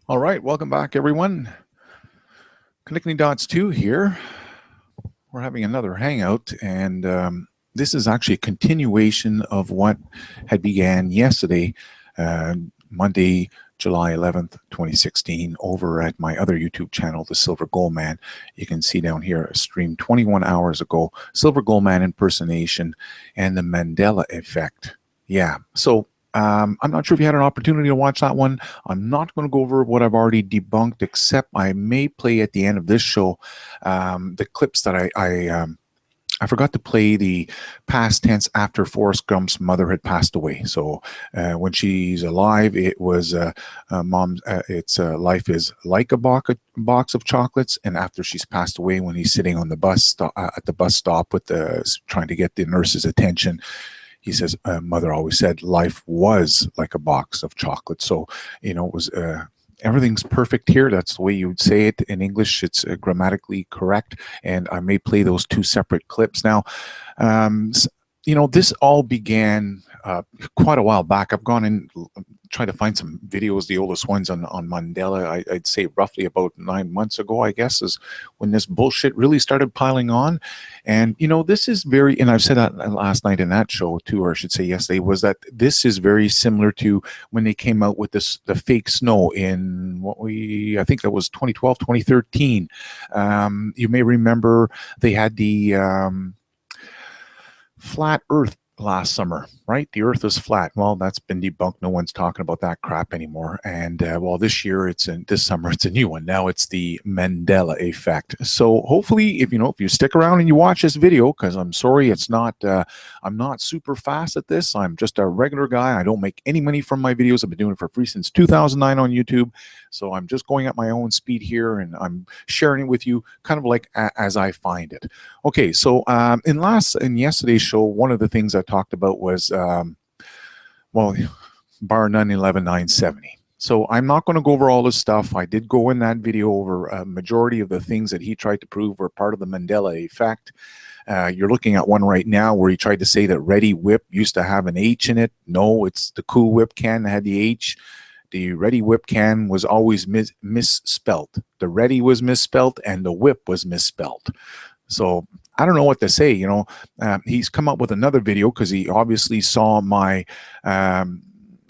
All right, welcome back, everyone. Connectingdots2 here. We're having another hangout, and this is actually a continuation of what had began yesterday, Monday, July 11th, 2016, over at my other YouTube channel, The Silver Gold Man. You can see down here a stream 21 hours ago, Silver Gold Man impersonation and the Mandela effect. Yeah, so I'm not sure if you had an opportunity to watch that one. I'm not going to go over what I've already debunked, except I may play at the end of this show the clips that I forgot to play the past tense after Forrest Gump's mother had passed away. So when she's alive, it was mom. It's life is like a box of chocolates, and after she's passed away, when he's sitting on the bus at the bus stop with trying to get the nurse's attention, he says, mother always said life was like a box of chocolates. So, it was, everything's perfect here. That's the way you would say it in English. It's grammatically correct. And I may play those two separate clips. Now, this all began quite a while back. I've gone in trying to find some videos, the oldest ones on Mandela. I'd say roughly about 9 months ago, I guess, is when this bullshit really started piling on. And, this is very, and I've said that last night in that show too, or I should say yesterday, was that this is very similar to when they came out with the fake snow in I think that was 2012, 2013. You may remember they had the flat Earth last summer, right? The Earth is flat. Well, that's been debunked. No one's talking about that crap anymore. And this year, this summer, it's a new one. Now it's the Mandela effect. So hopefully, if you stick around and you watch this video, because I'm sorry, it's not. I'm not super fast at this. I'm just a regular guy. I don't make any money from my videos. I've been doing it for free since 2009 on YouTube. So I'm just going at my own speed here, and I'm sharing it with you, kind of like as I find it. Okay, so in yesterday's show, one of the things I talked about was, bar none 11970. So I'm not going to go over all this stuff. I did go in that video over a majority of the things that he tried to prove were part of the Mandela effect. You're looking at one right now where he tried to say that Ready Whip used to have an H in it. No, it's the Cool Whip can that had the H. The Ready Whip can was always misspelt. The Ready was misspelt and the Whip was misspelt. So I don't know what to say. He's come up with another video because he obviously saw my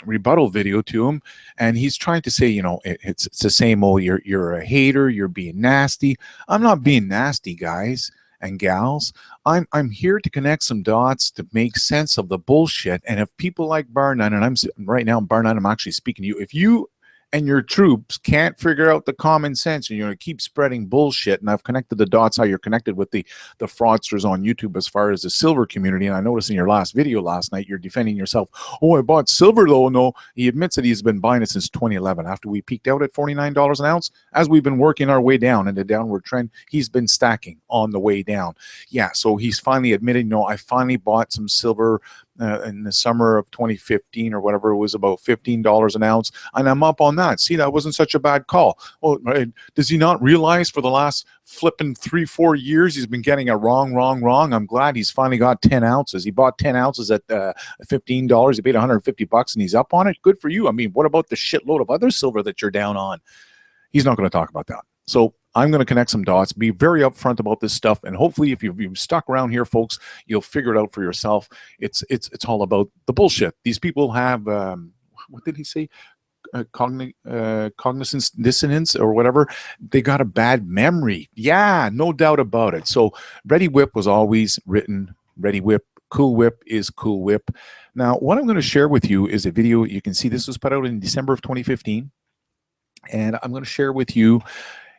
rebuttal video to him, and he's trying to say, it's the same old. You're a hater. You're being nasty. I'm not being nasty, guys and gals. I'm here to connect some dots to make sense of the bullshit. And if people like Bar None, and right now, Bar None, I'm actually speaking to you. If you and your troops can't figure out the common sense and you're going to keep spreading bullshit, and I've connected the dots how you're connected with the fraudsters on YouTube as far as the silver community, and I noticed in your last video last night you're defending yourself. Oh, I bought silver though. No, he admits that he's been buying it since 2011 after we peaked out at $49 an ounce. As we've been working our way down in the downward trend, he's been stacking on the way down. Yeah, so he's finally admitted, I finally bought some silver in the summer of 2015 or whatever. It was about $15 an ounce, and I'm up on that. See, that wasn't such a bad call. Well, does he not realize for the last flipping 3-4 years he's been getting it wrong? I'm glad he's finally got 10 ounces. He bought 10 ounces at $15. He paid $150 and he's up on it. Good for you. I mean, what about the shitload of other silver that you're down on? He's not going to talk about that. So I'm going to connect some dots, be very upfront about this stuff, and hopefully if you've stuck around here, folks, you'll figure it out for yourself. It's all about the bullshit. These people have, what did he say? Cognizance dissonance or whatever. They got a bad memory. Yeah, no doubt about it. So Ready Whip was always written Ready Whip. Cool Whip is Cool Whip. Now, what I'm going to share with you is a video. You can see this was put out in December of 2015. And I'm going to share with you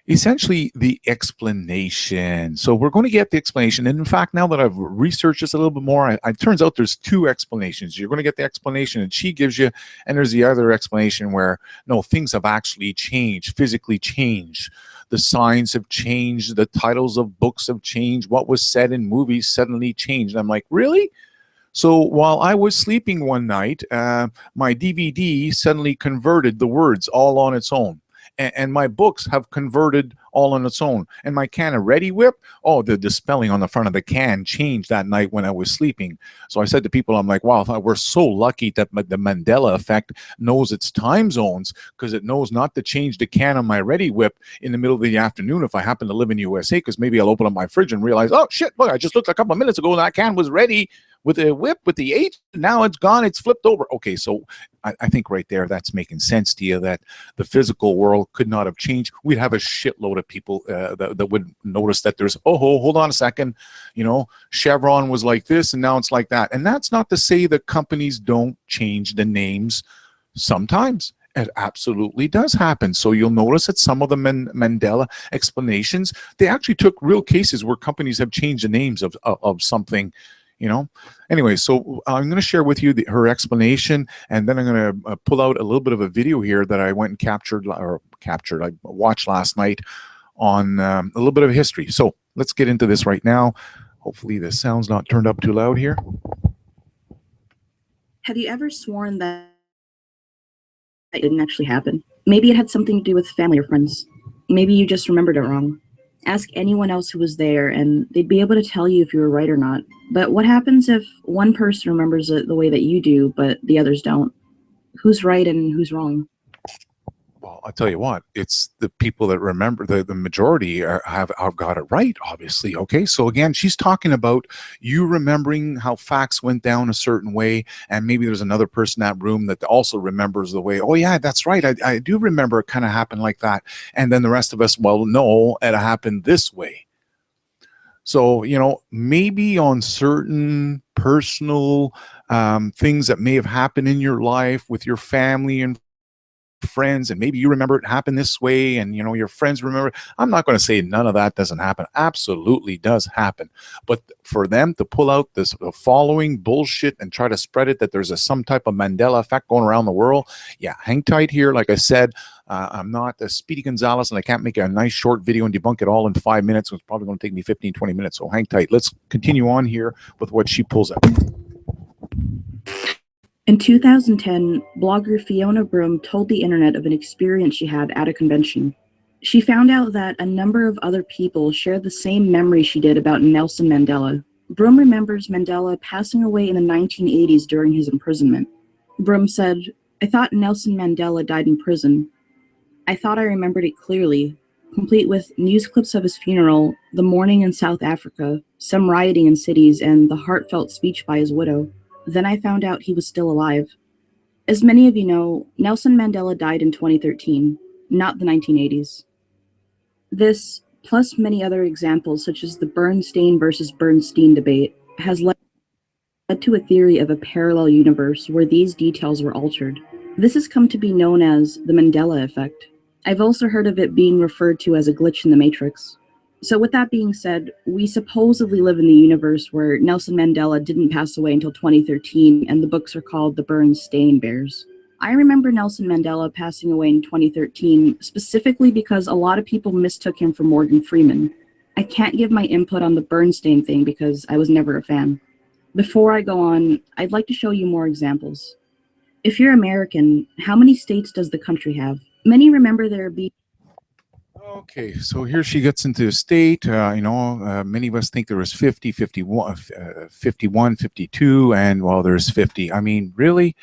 essentially the explanation. So we're going to get the explanation. And in fact, now that I've researched this a little bit more, it turns out there's two explanations. You're going to get the explanation and she gives you, and there's the other explanation where, no, things have actually changed, physically changed. The signs have changed. The titles of books have changed. What was said in movies suddenly changed. And I'm like, really? So while I was sleeping one night, my DVD suddenly converted the words all on its own. And my books have converted all on its own. And my can of Ready Whip, oh, the spelling on the front of the can changed that night when I was sleeping. So I said to people, I'm like, wow, we're so lucky that the Mandela effect knows its time zones, because it knows not to change the can on my Ready Whip in the middle of the afternoon if I happen to live in USA, because maybe I'll open up my fridge and realize, oh shit, look, I just looked a couple of minutes ago and that can was ready with a whip with the H. Now it's gone, it's flipped over. Okay, so I think right there that's making sense to you, that the physical world could not have changed. We'd have a shitload of people that would notice that there's, oh, hold on a second, Chevron was like this and now it's like that. And that's not to say that companies don't change the names sometimes. It absolutely does happen. So you'll notice that some of the Mandela explanations, they actually took real cases where companies have changed the names of something. Anyway, so I'm going to share with you her explanation, and then I'm going to pull out a little bit of a video here that I went and I watched last night on a little bit of history. So let's get into this right now. Hopefully the sound's not turned up too loud here. Have you ever sworn that it didn't actually happen? Maybe it had something to do with family or friends. Maybe you just remembered it wrong. Ask anyone else who was there, and they'd be able to tell you if you were right or not. But what happens if one person remembers it the way that you do, but the others don't? Who's right and who's wrong? Well, I'll tell you what, it's the people that remember, the majority have got it right, obviously. Okay, so again, she's talking about you remembering how facts went down a certain way, and maybe there's another person in that room that also remembers the way, oh yeah, that's right, I do remember it kind of happened like that. And then the rest of us, well, no, it happened this way. So, maybe on certain personal things that may have happened in your life with your family and friends, and maybe you remember it happened this way, and your friends remember. I'm not going to say none of that doesn't happen. Absolutely does happen. But for them to pull out the following bullshit and try to spread it that there's some type of Mandela effect going around the world, yeah, hang tight here. Like I said, I'm not a Speedy Gonzalez, and I can't make a nice short video and debunk it all in 5 minutes. It's probably going to take me 15-20 minutes, so hang tight. Let's continue on here with what she pulls up. In 2010, blogger Fiona Broom told the internet of an experience she had at a convention. She found out that a number of other people shared the same memory she did about Nelson Mandela. Broom remembers Mandela passing away in the 1980s during his imprisonment. Broom said, "I thought Nelson Mandela died in prison. I thought I remembered it clearly, complete with news clips of his funeral, the mourning in South Africa, some rioting in cities, and the heartfelt speech by his widow. Then I found out he was still alive." As many of you know, Nelson Mandela died in 2013, not the 1980s. This, plus many other examples such as the Bernstein versus Bernstein debate, has led to a theory of a parallel universe where these details were altered. This has come to be known as the Mandela effect. I've also heard of it being referred to as a glitch in the Matrix. So with that being said, we supposedly live in the universe where Nelson Mandela didn't pass away until 2013, and the books are called the Bernstein Bears. I remember Nelson Mandela passing away in 2013 specifically because a lot of people mistook him for Morgan Freeman. I can't give my input on the Bernstein thing because I was never a fan. Before I go on, I'd like to show you more examples. If you're American, how many states does the country have? Many remember there being... Okay, so here she gets into a state, many of us think there was 50, 51, 51, 52, and well, there's 50. I mean, really?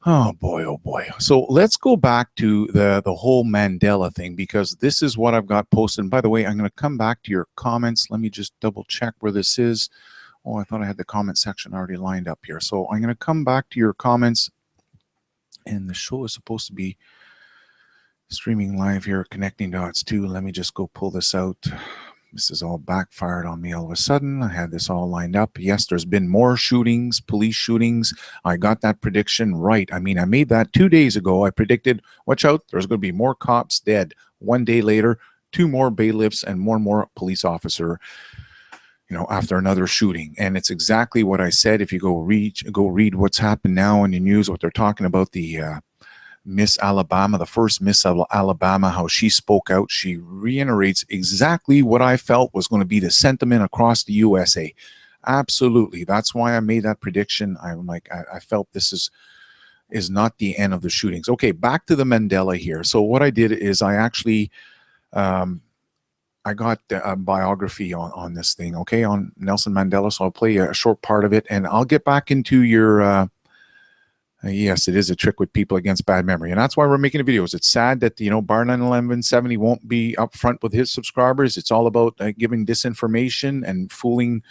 Oh boy, oh boy. So let's go back to the whole Mandela thing, because this is what I've got posted. And by the way, I'm going to come back to your comments. Let me just double check where this is. Oh, I thought I had the comment section already lined up here. So I'm going to come back to your comments, and the show is supposed to be streaming live here at Connectingdots2. Let me just go pull this out. This is all backfired on me all of a sudden. I had this all lined up. Yes, there's been more shootings, police shootings. I got that prediction right. I mean, I made that 2 days ago. I predicted, watch out, there's going to be more cops dead. 1 day later, 2 more bailiffs and more police officer, after another shooting. And it's exactly what I said. If you go read what's happened now in the news, what they're talking about, the Miss Alabama, the first Miss Alabama, how she spoke out. She reiterates exactly what I felt was going to be the sentiment across the USA. Absolutely. That's why I made that prediction. I'm like, I felt this is, is not the end of the shootings. Okay, back to the Mandela here. So what I did is I actually, I got a biography on this thing, okay, on Nelson Mandela. So I'll play a short part of it, and I'll get back into your, yes, it is a trick with people against bad memory. And that's why we're making the videos. It's sad that, you know, Bar 91170 won't be upfront with his subscribers. It's all about giving disinformation and fooling,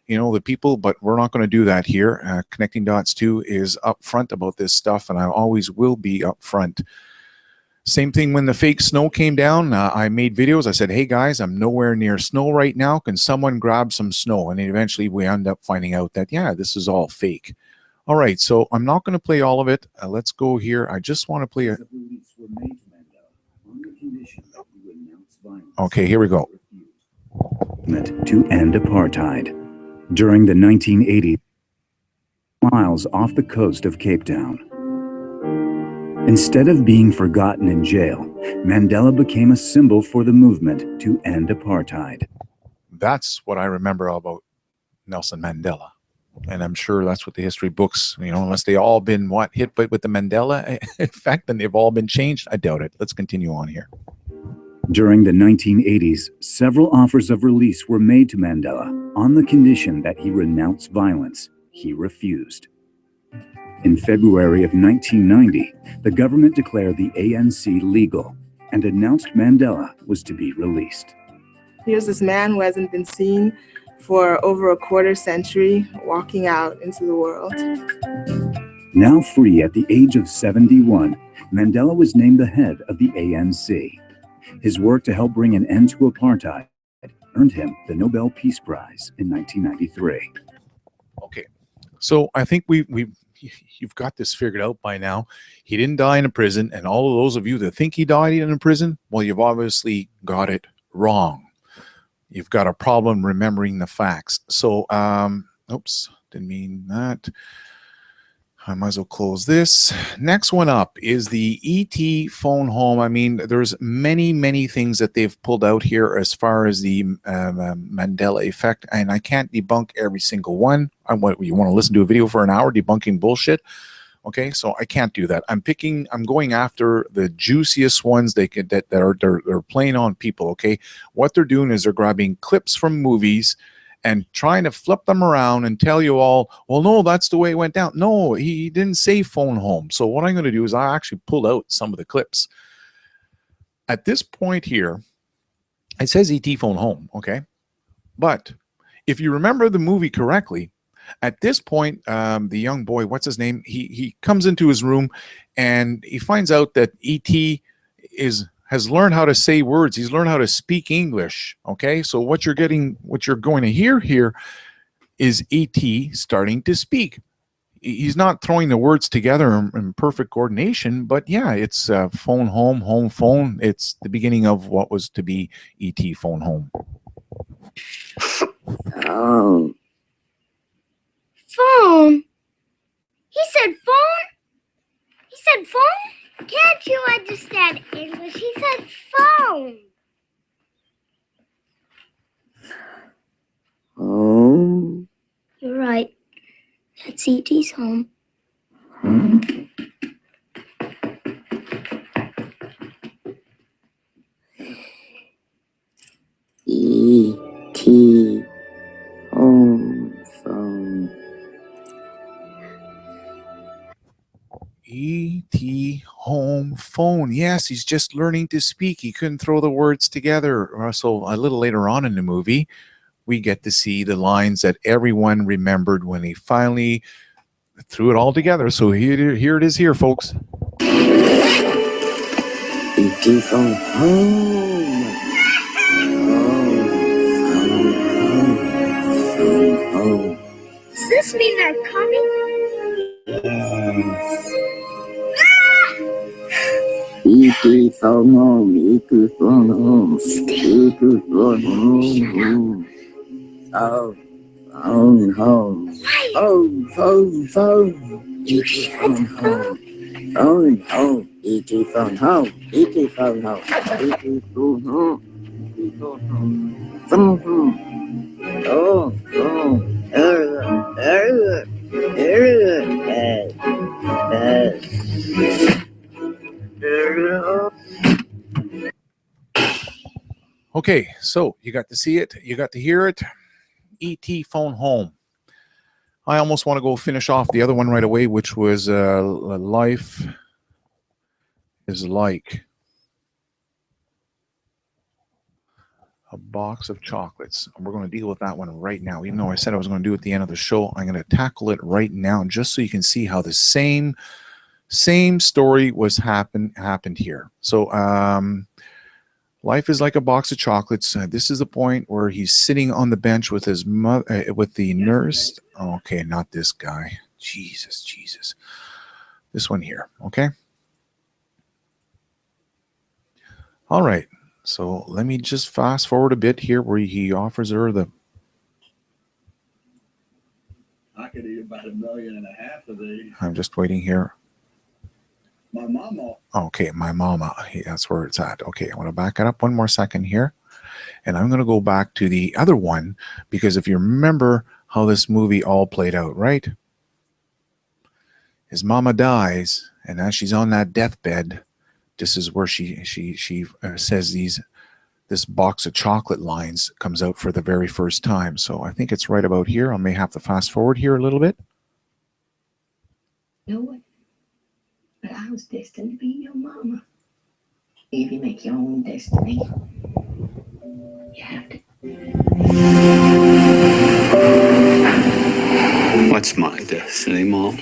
you know, the people, but we're not going to do that here. Connectingdots2 is upfront about this stuff, and I always will be upfront. Same thing when the fake snow came down. I made videos. I said, hey guys, I'm nowhere near snow right now. Can someone grab some snow? And eventually we end up finding out that, yeah, this is all fake. All right, so I'm not going to play all of it. Let's go here. I just want to play a... Okay, here we go. To end apartheid. During the 1980s, miles off the coast of Cape Town. Instead of being forgotten in jail, Mandela became a symbol for the movement to end apartheid. That's what I remember about Nelson Mandela. And I'm sure that's what the history books, you know, unless they all been, what, hit with the Mandela effect, and they've all been changed. I doubt it. Let's continue on here. During the 1980s, several offers of release were made to Mandela on the condition that he renounce violence. He refused. In February of 1990, the government declared the ANC legal and announced Mandela was to be released. Here's this man who hasn't been seen for over a quarter century, walking out into the world. Now free at the age of 71, Mandela was named the head of the ANC. His work to help bring an end to apartheid earned him the Nobel Peace Prize in 1993. Okay, so I think you've got this figured out by now. He didn't die in a prison, and all of those of you that think he died in a prison, well, you've obviously got it wrong. You've got a problem remembering the facts. So, oops, didn't mean that. I might as well close this. Next one up is the ET phone home. I mean, there's many things that they've pulled out here as far as the Mandela effect, and I can't debunk every single one. You want to listen to a video for an hour debunking bullshit? Okay, so I can't do that. I'm going after the juiciest ones that are playing on people. Okay, what they're doing is they're grabbing clips from movies and trying to flip them around and tell you all, well, no, that's the way it went down. No, he didn't say phone home. So what I'm going to do is I actually pulled out some of the clips. At this point here, it says ET phone home, okay? But if you remember the movie correctly, at this point, the young boy, what's his name? He comes into his room and he finds out that ET has learned how to say words. He's learned how to speak English. Okay, so what you're going to hear here is ET starting to speak. He's not throwing the words together in perfect coordination, but yeah, it's phone home, home phone. It's the beginning of what was to be ET phone home. Oh. Phone? He said phone? He said phone? Can't you understand English? He said phone. Home? You're right. That's E.T.'s home. E.T. home phone. E.T. home phone. Yes, he's just learning to speak. He couldn't throw the words together. So a little later on in the movie, we get to see the lines that everyone remembered when he finally threw it all together. So here it is here, folks. E.T. phone home. Home. Does this mean they're coming? Yes. E.T. phone home. E.T. phone home. E.T. phone home. Oh, phone home. Phone. E.T. phone home. Phone home. E.T. phone home. E.T. phone home. E.T. phone home. E.T. phone home. Phone home. Oh. Okay, so you got to see it, you got to hear it. E.T. Phone Home. I almost want to go finish off the other one right away, which was Life is Like a Box of Chocolates. We're going to deal with that one right now. Even though I said I was going to do it at the end of the show, I'm going to tackle it right now just so you can see how the same story was happened here. So Life is Like a Box of Chocolates. This is the point where he's sitting on the bench with his with the nurse. Okay, not this guy. Jesus. This one here, okay? All right. So let me just fast forward a bit here where he offers her the... I could eat about 1.5 million of these. I'm just waiting here. My mama. Okay, my mama. That's where it's at. Okay, I want to back it up one more second here. And I'm going to go back to the other one because if you remember how this movie all played out, right? His mama dies, and as she's on that deathbed, this is where she says this box of chocolate lines comes out for the very first time. So I think it's right about here. I may have to fast forward here a little bit. You know what? But I was destined to be your mama. If you make your own destiny, you have to. What's my destiny, Mom?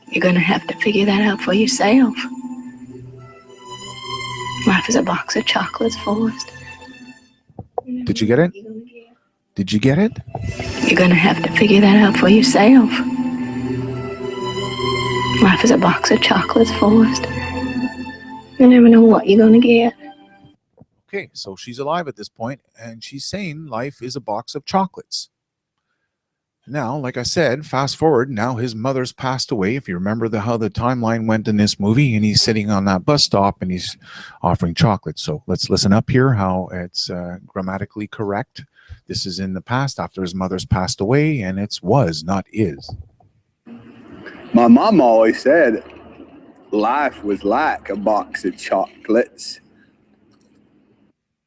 You're gonna have to figure that out for yourself. Life is a box of chocolates, Forrest. Did you get it? Did you get it? You're gonna have to figure that out for yourself. Life is a box of chocolates, Forrest. You never know what you're gonna get. Okay, so she's alive at this point, and she's saying life is a box of chocolates. Now, like I said, fast forward, now his mother's passed away. If you remember how the timeline went in this movie, and he's sitting on that bus stop and he's offering chocolate. So let's listen up here how it's grammatically correct. This is in the past after his mother's passed away, and it's was, not is. My mom always said life was like a box of chocolates.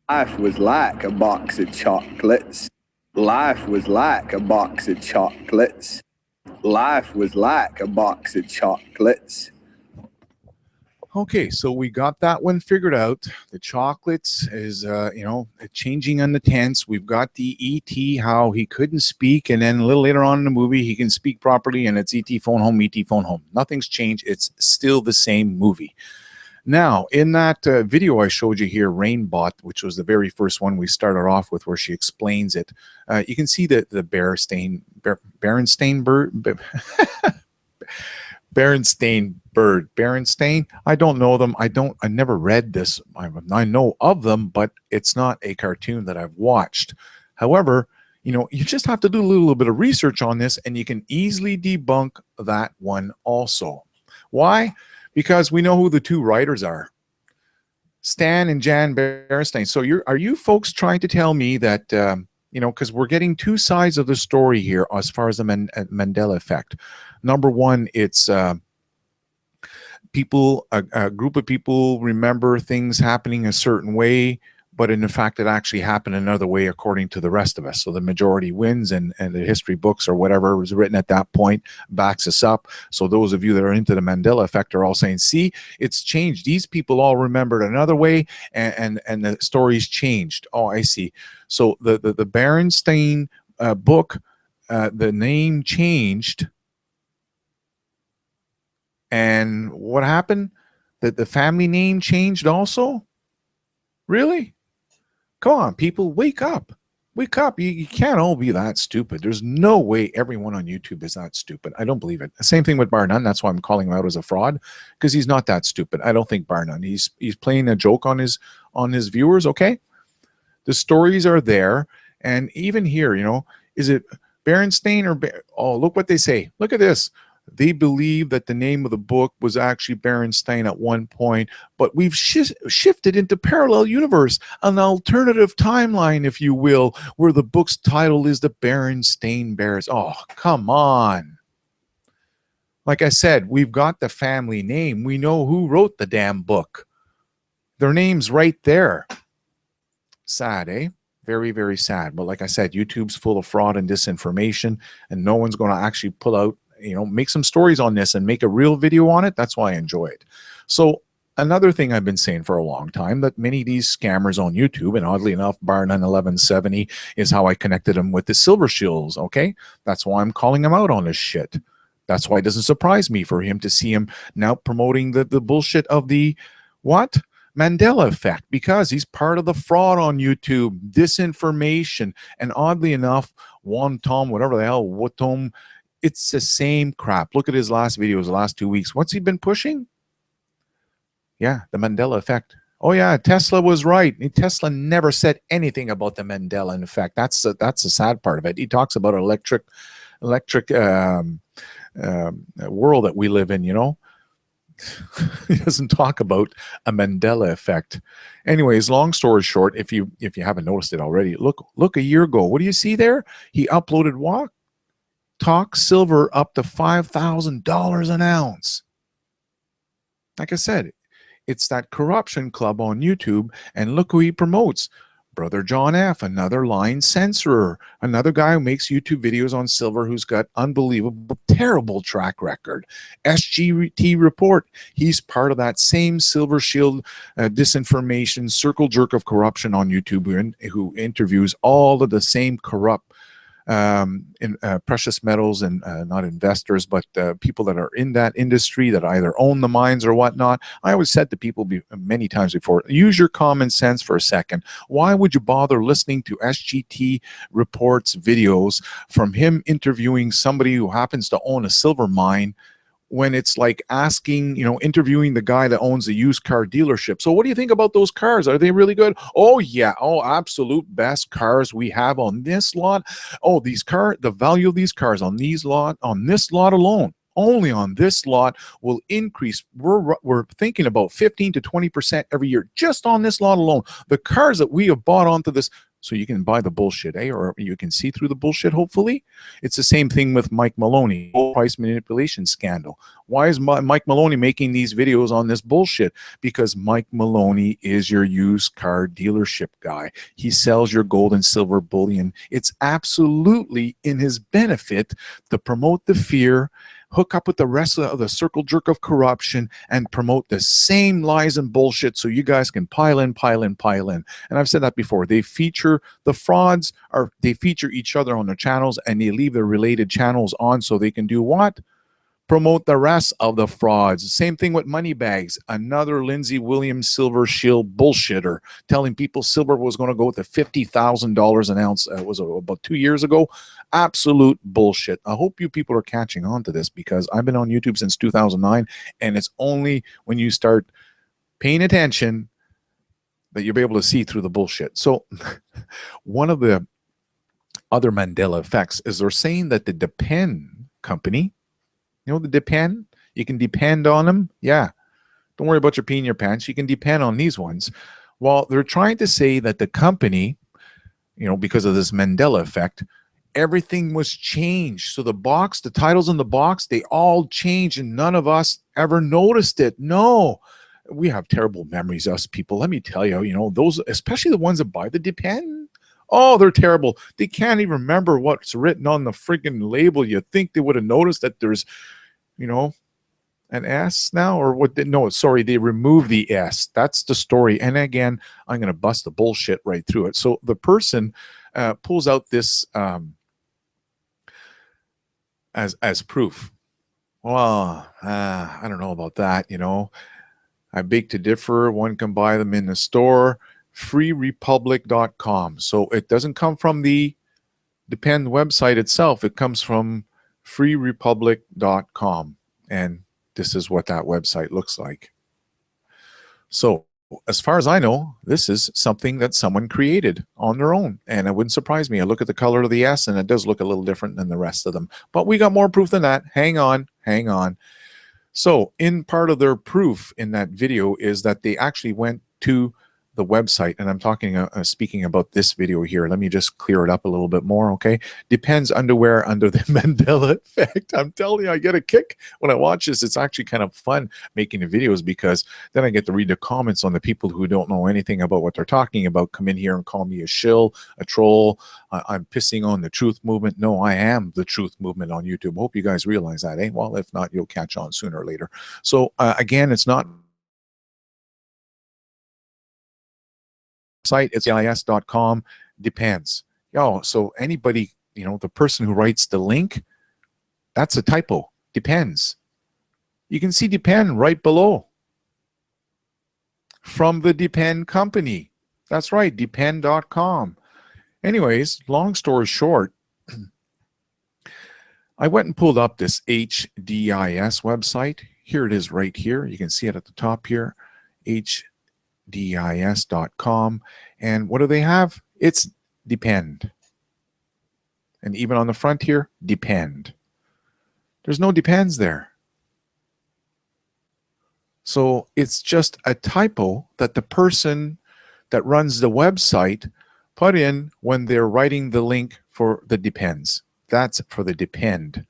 Life was like a box of chocolates. Life was like a box of chocolates. Life was like a box of chocolates. Okay, so we got that one figured out. The chocolates is, changing on the tense. We've got the E.T., how he couldn't speak, and then a little later on in the movie, he can speak properly, and it's E.T. phone home, E.T. phone home. Nothing's changed. It's still the same movie. Now, in that video I showed you here, Rainbot, which was the very first one we started off with where she explains it, you can see that the Berenstain Berenstain. I don't know them. I never read this. I know of them, but it's not a cartoon that I've watched. However, you just have to do a little bit of research on this, and you can easily debunk that one also. Why? Because we know who the two writers are, Stan and Jan Berenstain. So are you folks trying to tell me that, because we're getting two sides of the story here as far as the Mandela effect. Number one, it's a group of people remember things happening a certain way, but in fact, it actually happened another way according to the rest of us. So the majority wins, and the history books or whatever was written at that point backs us up. So those of you that are into the Mandela effect are all saying, see, it's changed. These people all remembered another way, and the story's changed. Oh, I see. So the Berenstain book, the name changed. And what happened? That the family name changed also? Really? Come on, people, wake up. Wake up. You can't all be that stupid. There's no way everyone on YouTube is that stupid. I don't believe it. Same thing with Bar None. That's why I'm calling him out as a fraud, because he's not that stupid. I don't think Bar None. He's playing a joke on his viewers, okay? The stories are there. And even here, is it Berenstain or... Oh, look what they say. Look at this. They believe that the name of the book was actually Berenstain at one point, but we've shifted into parallel universe, an alternative timeline, if you will, where the book's title is the Berenstain Bears. Oh, come on. Like I said, we've got the family name. We know who wrote the damn book. Their name's right there. Sad, eh? Very, very sad. But like I said, YouTube's full of fraud and disinformation, and no one's going to actually pull out, make some stories on this and make a real video on it. That's why I enjoy it. So another thing I've been saying for a long time, that many of these scammers on YouTube, and oddly enough, Bar 91170 is how I connected them with the Silver Shields, okay? That's why I'm calling him out on this shit. That's why it doesn't surprise me for him to see him now promoting the bullshit of the, what? Mandela effect, because he's part of the fraud on YouTube, disinformation, and oddly enough, Tom, whatever the hell, Tom, it's the same crap. Look at his last videos, the last 2 weeks. What's he been pushing? Yeah, the Mandela effect. Oh yeah, Tesla was right. Tesla never said anything about the Mandela effect. That's the sad part of it. He talks about electric world that we live in, He doesn't talk about a Mandela effect. Anyways, long story short, if you haven't noticed it already, look a year ago. What do you see there? He uploaded what? Talk silver up to $5,000 an ounce. Like I said, it's that corruption club on YouTube, and look who he promotes. Brother John F., another line censorer, another guy who makes YouTube videos on silver, who's got unbelievable, terrible track record. SGT Report, he's part of that same Silver Shield disinformation circle jerk of corruption on YouTube, who interviews all of the same corrupt precious metals and not investors, but people that are in that industry that either own the mines or whatnot. I always said to people many times before, use your common sense for a second. Why would you bother listening to SGT Reports videos from him interviewing somebody who happens to own a silver mine, when it's like asking, interviewing the guy that owns a used car dealership? So what do you think about those cars? Are they really good? Oh yeah. Oh, absolute best cars we have on this lot. Oh, the value of these cars on this lot alone, only on this lot, will increase. We're thinking about 15 to 20% every year just on this lot alone. The cars that we have bought onto this. So you can buy the bullshit, or you can see through the bullshit, hopefully. It's the same thing with Mike Maloney, price manipulation scandal. Why is Mike Maloney making these videos on this bullshit? Because Mike Maloney is your used car dealership guy. He sells your gold and silver bullion. It's absolutely in his benefit to promote the fear, hook up with the rest of the circle jerk of corruption, and promote the same lies and bullshit so you guys can pile in. And I've said that before. They feature the frauds, or they feature each other on their channels, and they leave their related channels on so they can do what? Promote the rest of the frauds. Same thing with Moneybags, another Lindsey Williams Silver Shield bullshitter, telling people silver was going to go to $50,000 an ounce. Was about 2 years ago. Absolute bullshit. I hope you people are catching on to this, because I've been on YouTube since 2009, and it's only when you start paying attention that you'll be able to see through the bullshit. So one of the other Mandela effects is they're saying that the Depend company, the Depend, you can depend on them. Yeah. Don't worry about your pee in your pants. You can depend on these ones. Well, they're trying to say that the company, because of this Mandela effect, everything was changed. So the titles in the box, they all changed, and none of us ever noticed it. No. We have terrible memories, us people. Let me tell you, those, especially the ones that buy the Depend, oh, they're terrible. They can't even remember what's written on the freaking label. You think they would have noticed that there's, an S now, or what? No, sorry, they removed the S. That's the story. And again, I'm going to bust the bullshit right through it. So the person pulls out this as proof. Well, I don't know about that. I beg to differ. One can buy them in the store. freerepublic.com. So it doesn't come from the Depend website itself. It comes from freerepublic.com. And this is what that website looks like. So as far as I know, this is something that someone created on their own. And it wouldn't surprise me. I look at the color of the S, and it does look a little different than the rest of them. But we got more proof than that. Hang on. So in part of their proof in that video is that they actually went to the website, and I'm talking speaking about this video here. Let me just clear it up a little bit more, okay? Depends underwear under the Mandela effect. I'm telling you, I get a kick when I watch this. It's actually kind of fun making the videos, because then I get to read the comments on the people who don't know anything about what they're talking about, come in here and call me a shill, a troll. I'm pissing on the truth movement. No, I am the truth movement on YouTube. Hope you guys realize that, eh? Well, if not, you'll catch on sooner or later. So again, it's not site, it's lis.com. Depends. So anybody, the person who writes the link, that's a typo. Depends. You can see depend right below. From the Depend company. That's right, depend.com. Anyways, long story short, I went and pulled up this HDIS website. Here it is right here. You can see it at the top here, HDIS.com. And what do they have? It's depend. And even on the front here, depend. There's no depends there. So it's just a typo that the person that runs the website put in when they're writing the link for the depends. That's for the depend.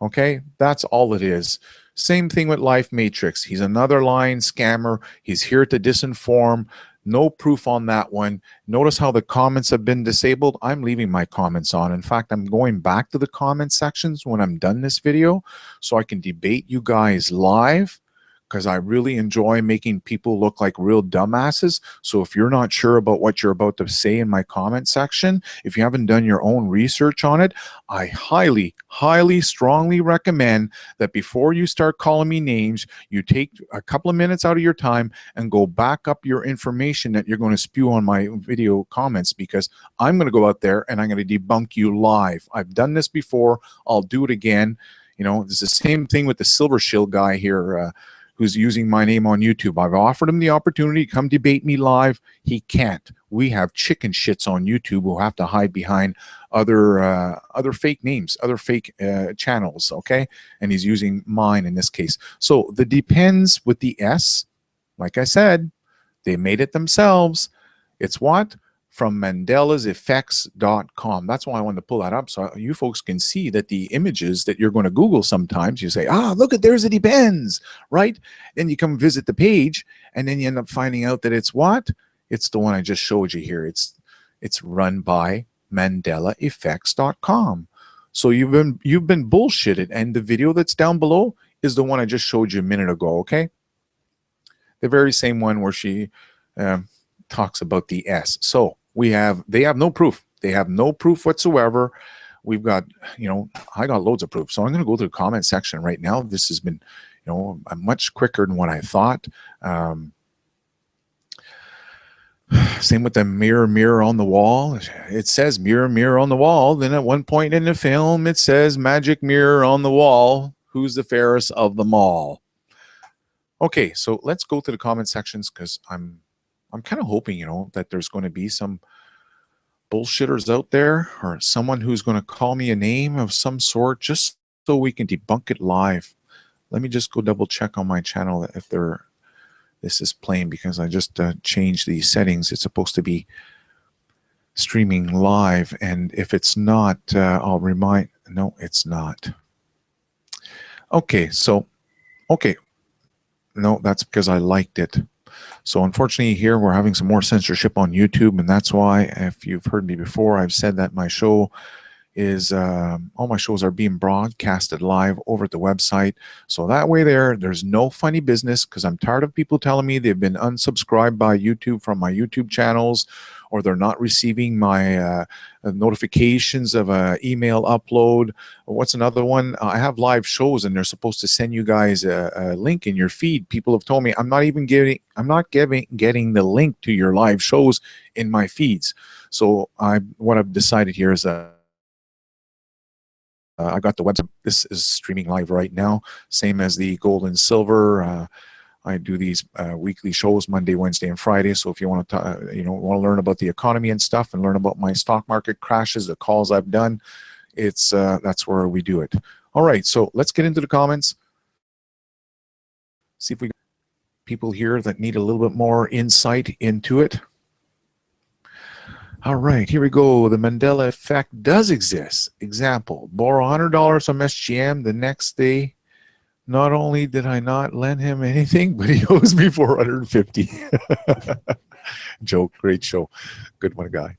Okay, that's all it is. Same thing with Life Matrix. He's another lying scammer. He's here to disinform. No proof on that one. Notice how the comments have been disabled. I'm leaving my comments on. In fact, I'm going back to the comment sections when I'm done this video so I can debate you guys live, because I really enjoy making people look like real dumbasses. So if you're not sure about what you're about to say in my comment section, if you haven't done your own research on it, I highly, highly, strongly recommend that before you start calling me names, you take a couple of minutes out of your time and go back up your information that you're going to spew on my video comments, because I'm going to go out there and I'm going to debunk you live. I've done this before. I'll do it again. It's the same thing with the Silver Shield guy here, who's using my name on YouTube. I've offered him the opportunity to come debate me live. He can't. We have chicken shits on YouTube who have to hide behind other fake names, other fake channels, okay? And he's using mine in this case. So the depends with the S, like I said, they made it themselves. It's what? From mandelaseffects.com. That's why I wanted to pull that up, so you folks can see that the images that you're going to Google sometimes, you say, look at, there's a depends, right? Then you come visit the page, and then you end up finding out that it's what? It's the one I just showed you here. It's run by mandelaeffects.com. So you've been bullshitted, and the video that's down below is the one I just showed you a minute ago, okay? The very same one where she talks about the S. So they have no proof. They have no proof whatsoever. We've got, I got loads of proof. So I'm going to go to the comment section right now. This has been, much quicker than what I thought. Same with the mirror on the wall. It says mirror on the wall. Then at one point in the film, it says magic mirror on the wall. Who's the fairest of them all? Okay, so let's go to the comment sections, because I'm kind of hoping, that there's going to be some bullshitters out there, or someone who's going to call me a name of some sort, just so we can debunk it live. Let me just go double check on my channel if this is playing, because I just changed the settings. It's supposed to be streaming live, and if it's not, I'll remind. No, it's not. Okay, so no, that's because I liked it. So unfortunately here we're having some more censorship on YouTube, and that's why, if you've heard me before, I've said that my show is all my shows are being broadcasted live over at the website. So that way there's no funny business, because I'm tired of people telling me they've been unsubscribed by YouTube from my YouTube channels, or they're not receiving my notifications of an email upload. What's another one? I have live shows, and they're supposed to send you guys a link in your feed. People have told me I'm not getting the link to your live shows in my feeds. So what I've decided here is I got the website. This is streaming live right now, same as the gold and silver. I do these weekly shows Monday, Wednesday, and Friday. So if you want to, want to learn about the economy and stuff, and learn about my stock market crashes, the calls I've done, that's where we do it. All right, so let's get into the comments. See if we got people here that need a little bit more insight into it. All right, here we go. The Mandela effect does exist. Example, borrow $100 from SGM. The next day, not only did I not lend him anything, but he owes me $450. Joke, great show. Good one, guy.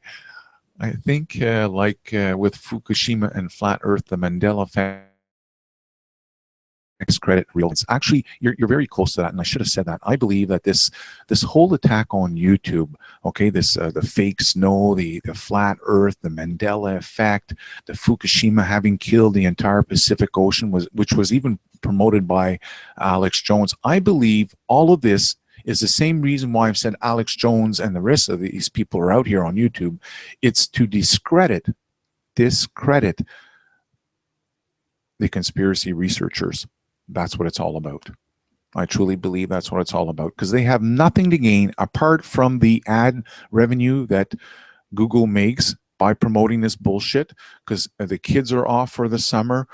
I think with Fukushima and Flat Earth, the Mandela effect credit real. It's actually you're very close to that, and I should have said that. I believe that this whole attack on YouTube, okay, this the fake snow, the flat Earth, the Mandela effect, the Fukushima having killed the entire Pacific Ocean, which was even promoted by Alex Jones. I believe all of this is the same reason why I've said Alex Jones and the rest of these people are out here on YouTube. It's to discredit the conspiracy researchers. That's what it's all about. I truly believe that's what it's all about, because they have nothing to gain apart from the ad revenue that Google makes by promoting this bullshit, because the kids are off for the summer.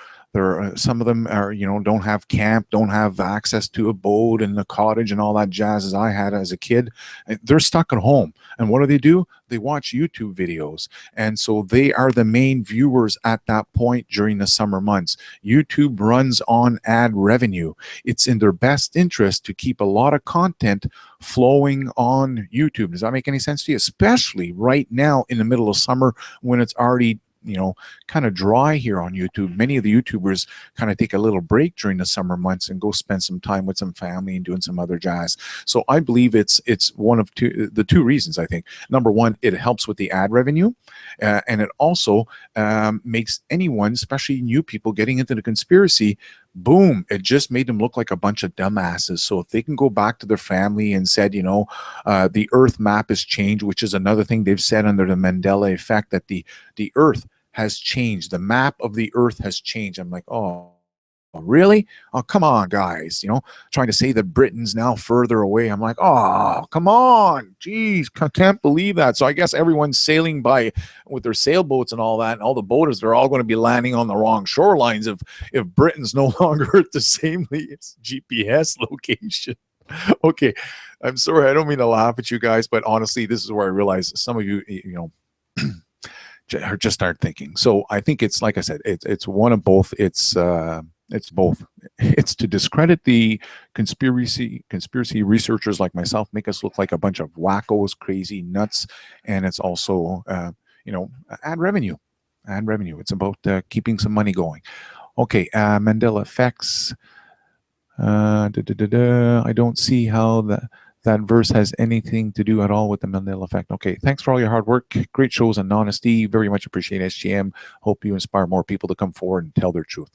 Some of them are, don't have camp, don't have access to a boat and a cottage and all that jazz as I had as a kid. They're stuck at home. And what do? They watch YouTube videos. And so they are the main viewers at that point during the summer months. YouTube runs on ad revenue. It's in their best interest to keep a lot of content flowing on YouTube. Does that make any sense to you? Especially right now in the middle of summer when it's already kind of dry here on YouTube. Many of the YouTubers kind of take a little break during the summer months and go spend some time with some family and doing some other jazz. So I believe it's one of the two reasons. I think number one, it helps with the ad revenue, and it also makes anyone, especially new people, getting into the conspiracy. Boom! It just made them look like a bunch of dumbasses. So if they can go back to their family and said, the Earth map has changed, which is another thing they've said under the Mandela effect, that the Earth has changed. The map of the Earth has changed. I'm like, oh, really? Oh, come on, guys. Trying to say that Britain's now further away. I'm like, oh, come on. Jeez, can't believe that. So I guess everyone's sailing by with their sailboats and all that, and all the boaters, they're all going to be landing on the wrong shorelines if Britain's no longer at the same GPS location. Okay, I'm sorry. I don't mean to laugh at you guys, but honestly, this is where I realize some of you, just aren't thinking. So I think it's, like I said, it's one of both. It's both. It's to discredit the conspiracy researchers like myself, make us look like a bunch of wackos, crazy nuts, and it's also ad revenue. It's about keeping some money going. Okay, Mandela effects. I don't see how that verse has anything to do at all with the Mandela effect. Okay, thanks for all your hard work. Great shows and honesty. Very much appreciate SGM. Hope you inspire more people to come forward and tell their truth.